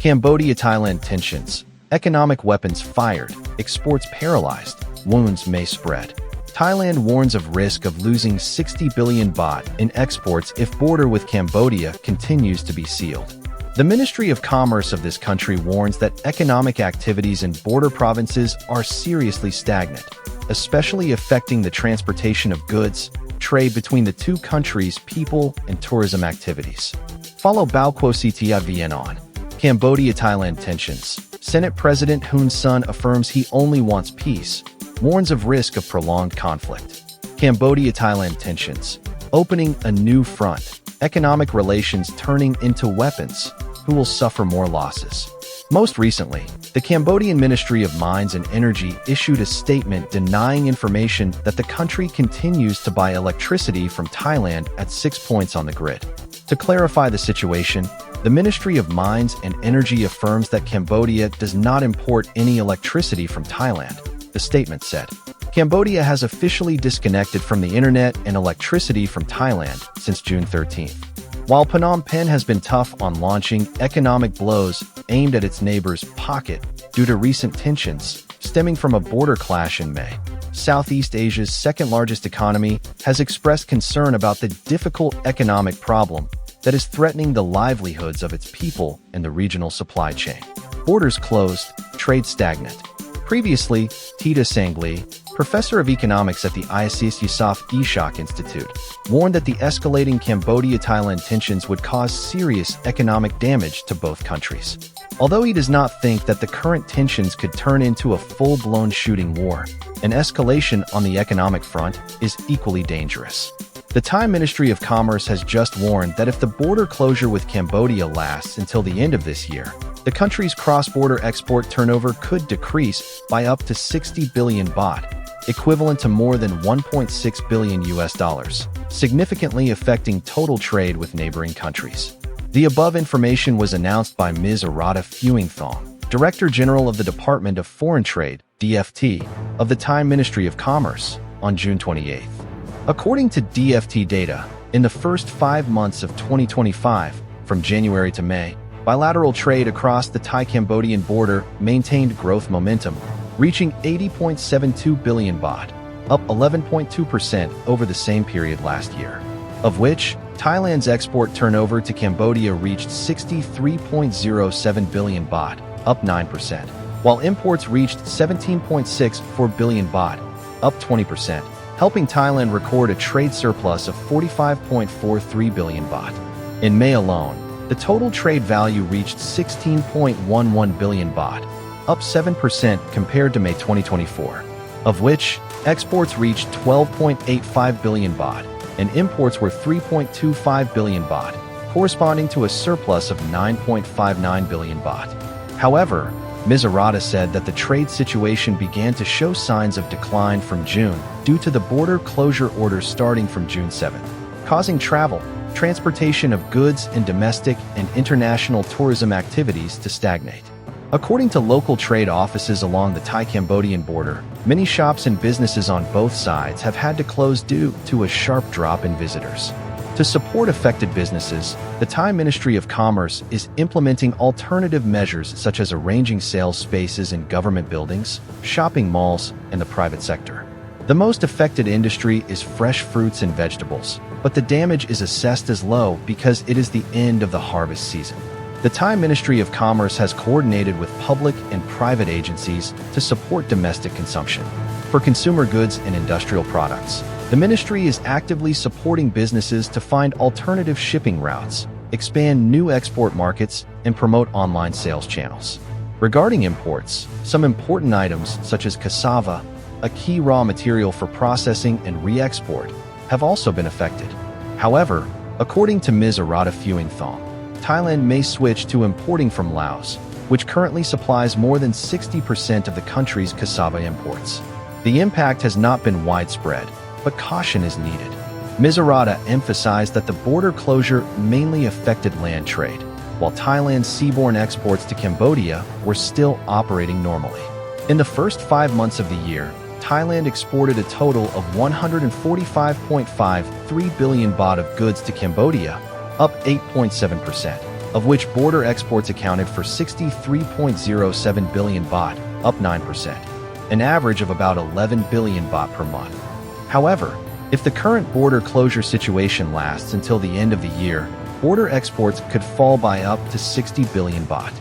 Cambodia-Thailand tensions. Economic weapons fired. Exports paralyzed. Wounds may spread. Thailand warns of risk of losing 60 billion baht in exports if border with Cambodia continues to be sealed. The Ministry of Commerce of this country warns that economic activities in border provinces are seriously stagnant, especially affecting the transportation of goods, trade between the two countries, people, and tourism activities. Follow Bao Ctia on Cambodia-Thailand tensions. Senate President Hun Sen affirms he only wants peace, warns of risk of prolonged conflict. Cambodia-Thailand tensions. Opening a new front. Economic relations turning into weapons. Who will suffer more losses? Most recently, the Cambodian Ministry of Mines and Energy issued a statement denying information that the country continues to buy electricity from Thailand at 6 points on the grid. To clarify the situation, the Ministry of Mines and Energy affirms that Cambodia does not import any electricity from Thailand. The statement said, Cambodia has officially disconnected from the internet and electricity from Thailand since June 13th. While Phnom Penh has been tough on launching economic blows aimed at its neighbor's pocket due to recent tensions stemming from a border clash in May, Southeast Asia's second-largest economy has expressed concern about the difficult economic problem that is threatening the livelihoods of its people and the regional supply chain. Borders closed, trade stagnant. Previously, Tita Sangli, professor of economics at the ISIS Yusof Ishak Institute, warned that the escalating Cambodia-Thailand tensions would cause serious economic damage to both countries. Although he does not think that the current tensions could turn into a full-blown shooting war, an escalation on the economic front is equally dangerous. The Thai Ministry of Commerce has just warned that if the border closure with Cambodia lasts until the end of this year, the country's cross-border export turnover could decrease by up to 60 billion baht, equivalent to more than $1.6 billion, significantly affecting total trade with neighboring countries. The above information was announced by Ms. Arata Fuingthong, Director General of the Department of Foreign Trade, DFT, of the Thai Ministry of Commerce, on June 28. According to DFT data, in the first 5 months of 2025, from January to May, bilateral trade across the Thai-Cambodian border maintained growth momentum, reaching 80.72 billion baht, up 11.2% over the same period last year, of which Thailand's export turnover to Cambodia reached 63.07 billion baht, up 9%, while imports reached 17.64 billion baht, up 20%, helping Thailand record a trade surplus of 45.43 billion baht. In May alone, the total trade value reached 16.11 billion baht, up 7% compared to May 2024, of which exports reached 12.85 billion baht and imports were 3.25 billion baht, corresponding to a surplus of 9.59 billion baht. However, Ms. Arata said that the trade situation began to show signs of decline from June due to the border closure orders starting from June 7th, causing travel, transportation of goods, and domestic and international tourism activities to stagnate. According to local trade offices along the Thai-Cambodian border, many shops and businesses on both sides have had to close due to a sharp drop in visitors. To support affected businesses, the Thai Ministry of Commerce is implementing alternative measures such as arranging sales spaces in government buildings, shopping malls, and the private sector. The most affected industry is fresh fruits and vegetables, but the damage is assessed as low because it is the end of the harvest season. The Thai Ministry of Commerce has coordinated with public and private agencies to support domestic consumption. For consumer goods and industrial products, the ministry is actively supporting businesses to find alternative shipping routes, expand new export markets, and promote online sales channels. Regarding imports, some important items such as cassava, a key raw material for processing and re-export, have also been affected. However, according to Ms. Arata Fuingthong, Thailand may switch to importing from Laos, which currently supplies more than 60% of the country's cassava imports. The impact has not been widespread, but caution is needed. Ms. Arata emphasized that the border closure mainly affected land trade, while Thailand's seaborne exports to Cambodia were still operating normally. In the first 5 months of the year, Thailand exported a total of 145.53 billion baht of goods to Cambodia, up 8.7%. of which border exports accounted for 63.07 billion baht, up 9%, an average of about 11 billion baht per month. However, if the current border closure situation lasts until the end of the year, border exports could fall by up to 60 billion baht.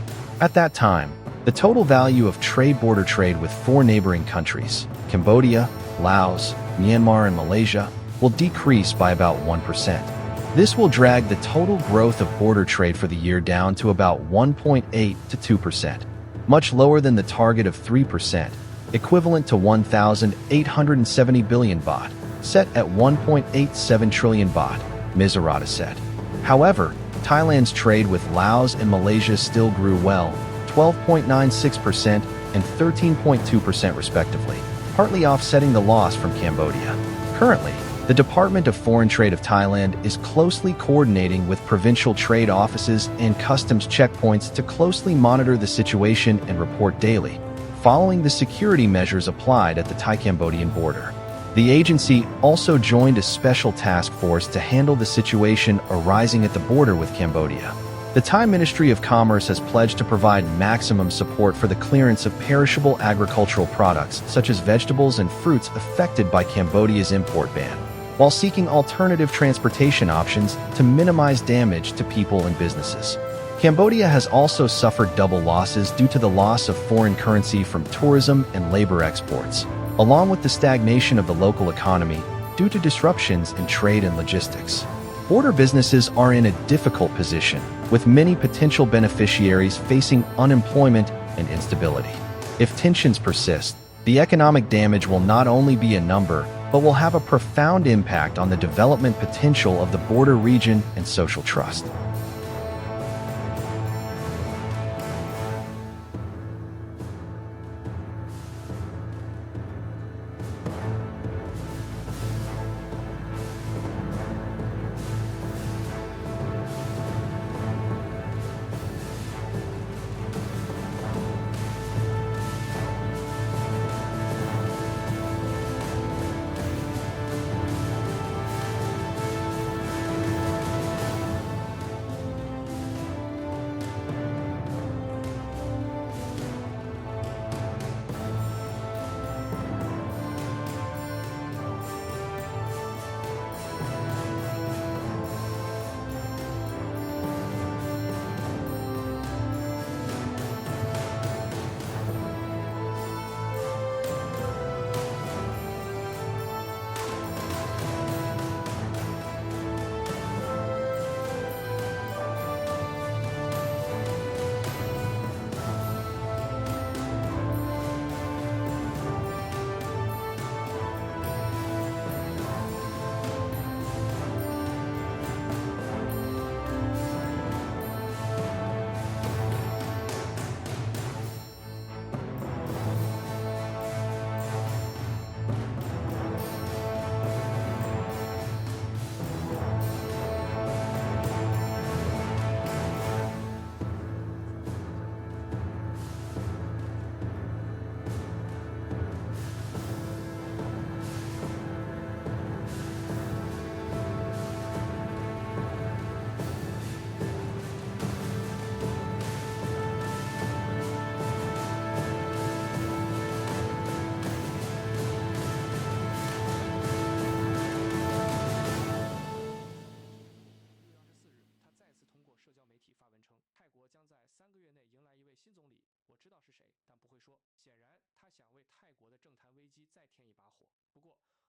At that time, the total value of border trade with four neighboring countries, Cambodia, Laos, Myanmar, and Malaysia, will decrease by about 1%. This will drag the total growth of border trade for the year down to about 1.8 to 2%, much lower than the target of 3%, equivalent to 1,870 billion baht, set at 1.87 trillion baht, Ms. Arata said. However, Thailand's trade with Laos and Malaysia still grew well, 12.96% and 13.2% respectively, partly offsetting the loss from Cambodia. Currently, the Department of Foreign Trade of Thailand is closely coordinating with provincial trade offices and customs checkpoints to closely monitor the situation and report daily, following the security measures applied at the Thai-Cambodian border. The agency also joined a special task force to handle the situation arising at the border with Cambodia. The Thai Ministry of Commerce has pledged to provide maximum support for the clearance of perishable agricultural products such as vegetables and fruits affected by Cambodia's import ban, while seeking alternative transportation options to minimize damage to people and businesses. Cambodia has also suffered double losses due to the loss of foreign currency from tourism and labor exports, along with the stagnation of the local economy due to disruptions in trade and logistics. Border businesses are in a difficult position, with many potential beneficiaries facing unemployment and instability. If tensions persist, the economic damage will not only be a number, but will have a profound impact on the development potential of the border region and social trust.